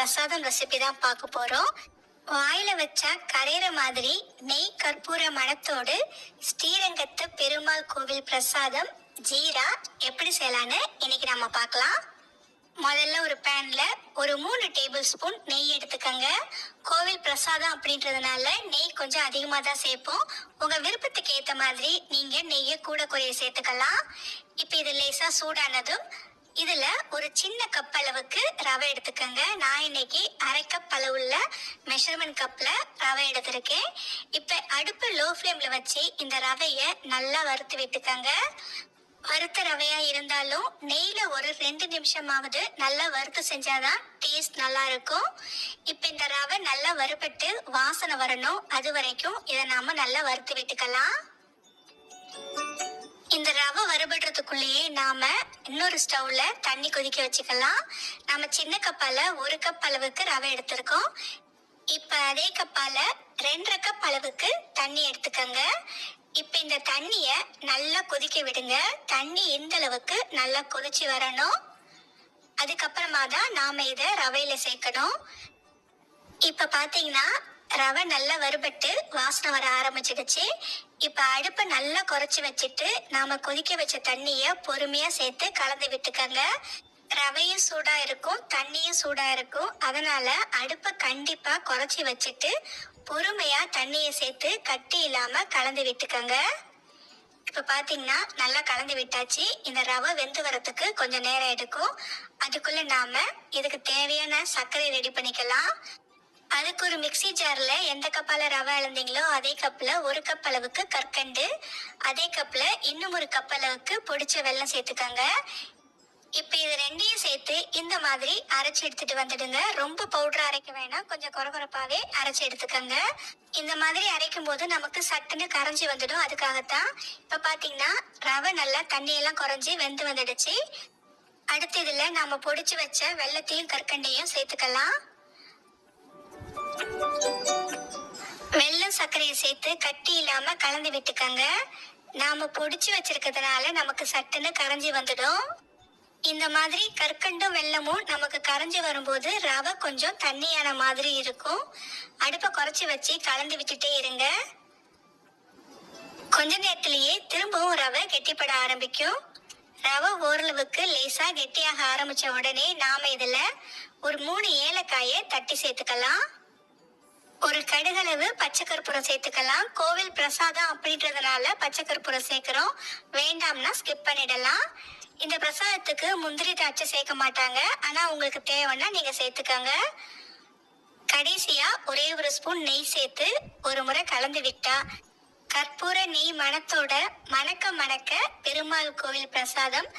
பிரசாதம் ரெசிபி தான் பார்க்க போறோம். வாயில வச்சா கரையிற மாதிரி நெய் கற்பூர மணத்தோடு ஸ்ரீரங்கத்து பெருமாள் கோவில் பிரசாதம் ஜீரா எப்படி செய்யலான்னு இன்னைக்கு நம்ம பார்க்கலாம். முதல்ல ஒரு பேன்ல ஒரு 3 டேபிள் ஸ்பூன் நெய் எடுத்துக்கங்க. கோவில் பிரசாதம் அப்படின்றதுனால நெய் கொஞ்சம் அதிகமாக தான் சேர்ப்போம். உங்க விருப்பத்துக்கு ஏற்ற மாதிரி நீங்க நெய்யை கூட குறைய சேர்த்துக்கலாம். இப்போ இது லேசா சூடானதும் இதுல ஒரு சின்ன கப் அளவுக்கு ரவை எடுத்துக்கங்க. நான் இன்னைக்கு அரை கப் அளவுள்ள மெஷர்மெண்ட் கப்ல ரவை எடுத்திருக்கேன். இப்ப அடுப்பு லோ ஃப்ளேம்ல வச்சு இந்த ரவைய நல்லா வறுத்து விட்டுக்கங்க. வறுத்த ரவையா இருந்தாலும் நெய்ல ஒரு 2 நிமிஷமாவது நல்லா வறுத்து செஞ்சாதான் டேஸ்ட் நல்லா இருக்கும். இப்ப இந்த ரவை நல்லா வறுபட்டு வாசனை வரணும். அது வரைக்கும் இதை நாம நல்லா வறுத்து விட்டுக்கலாம். இந்த ரவை வறுபடுறதுக்குள்ளேயே நாம இன்னொரு ஸ்டவ்ல தண்ணி கொதிக்க வச்சுக்கலாம். நம்ம சின்ன கப்பால 1 கப் அளவுக்கு ரவை எடுத்திருக்கோம். இப்ப அதே கப்பால 2.5 கப் அளவுக்கு தண்ணி எடுத்துக்கங்க. இப்ப இந்த தண்ணிய நல்லா கொதிக்க விடுங்க. தண்ணி எந்த அளவுக்கு நல்லா கொதிச்சு வரணும். அதுக்கப்புறமா தான் நாம இத ரவையில சேர்க்கணும். இப்ப பாத்தீங்கன்னா ரவை நல்லா வறுபட்டு வாசனை வர ஆரம்பிச்சிடுச்சு. இப்ப அடுப்பை நல்லா குறைச்சி வச்சுட்டு நாம கொதிக்க வச்ச தண்ணிய பொறுமையா சேர்த்து கலந்து விட்டுக்கங்க. ரவையும் சூடா இருக்கும், தண்ணியும் சூடா இருக்கும். அதனால அடுப்பை கண்டிப்பா குறைச்சி வச்சுட்டு பொறுமையா தண்ணியை சேர்த்து கட்டி இல்லாம கலந்து விட்டுக்கங்க. இப்ப பாத்தீங்கன்னா நல்லா கலந்து விட்டாச்சு. இந்த ரவை வெந்து வரத்துக்கு கொஞ்சம் நேரம் எடுக்கும். அதுக்குள்ள நாம இதுக்கு தேவையான சர்க்கரை ரெடி பண்ணிக்கலாம். அதுக்கு ஒரு மிக்சி ஜார்ல எந்த கப்பால ரவை அளந்தீங்களோ அதே கப்ல 1 கப் அளவுக்கு கற்கண்டு, அதே கப்ல இன்னும் 1 கப் அளவுக்கு பொடிச்ச வெல்லம் சேர்த்துக்கங்க. இப்ப இது ரெண்டையும் சேர்த்து இந்த மாதிரி அரைச்சு எடுத்துட்டு வந்துடுங்க. ரொம்ப பவுடர் அரைக்க வேணாம், கொஞ்சம் கொரகொரப்பாவே அரைச்சு எடுத்துக்கங்க. இந்த மாதிரி அரைக்கும் போது நமக்கு சட்டுன்னு கரைஞ்சி வந்துடும். அதுக்காகத்தான். இப்ப பாத்தீங்கன்னா ரவை நல்லா தண்ணியெல்லாம் குறைஞ்சி வெந்து வந்துடுச்சு. அடுத்து இதுல நாம பொடிச்சு வச்ச வெல்லத்தையும் கற்கண்டையும் சேர்த்துக்கலாம். வெல்லம் சர்க்கரையை சேர்த்து கட்டி இல்லாம கலந்து விட்டுக்கங்க. நாம பொடிச்சு வச்சிருக்கிறதுனால நமக்கு சட்டுன்னு கரைஞ்சி வந்துடும். இந்த மாதிரி கற்கண்டும் வெல்லமும் நமக்கு கரைஞ்சி வரும்போது ரவை கொஞ்சம் தண்ணியான மாதிரி இருக்கும். அடுப்பை குறைச்சி வச்சு கலந்து விட்டுட்டே இருங்க. கொஞ்ச நேரத்திலேயே திரும்பவும் ரவை கெட்டிப்பட ஆரம்பிக்கும். ரவை ஓரளவுக்கு லேசா கெட்டியாக ஆரம்பிச்ச உடனே நாம இதுல ஒரு 3 ஏலக்காயை தட்டி சேர்த்துக்கலாம். ஒரு கடுகளவு பச்சை கற்பூரம் சேர்த்துக்கலாம். கோவில் பிரசாதம் அப்படின்றதுனால பச்சை கற்பூரம் சேர்க்கிறோம். வேண்டாம்னா ஸ்கிப் பண்ணிடலாம். இந்த பிரசாதத்துக்கு முந்திரி திராட்சை சேர்க்க மாட்டாங்க. ஆனா உங்களுக்கு தேவைன்னா நீங்க சேர்த்துக்கங்க. கடைசியா ஒரே ஒரு ஸ்பூன் நெய் சேர்த்து ஒரு முறை கலந்து விட்டா கற்பூர நெய் மணத்தோட மணக்க மணக்க பெருமாள் கோவில் பிரசாதம்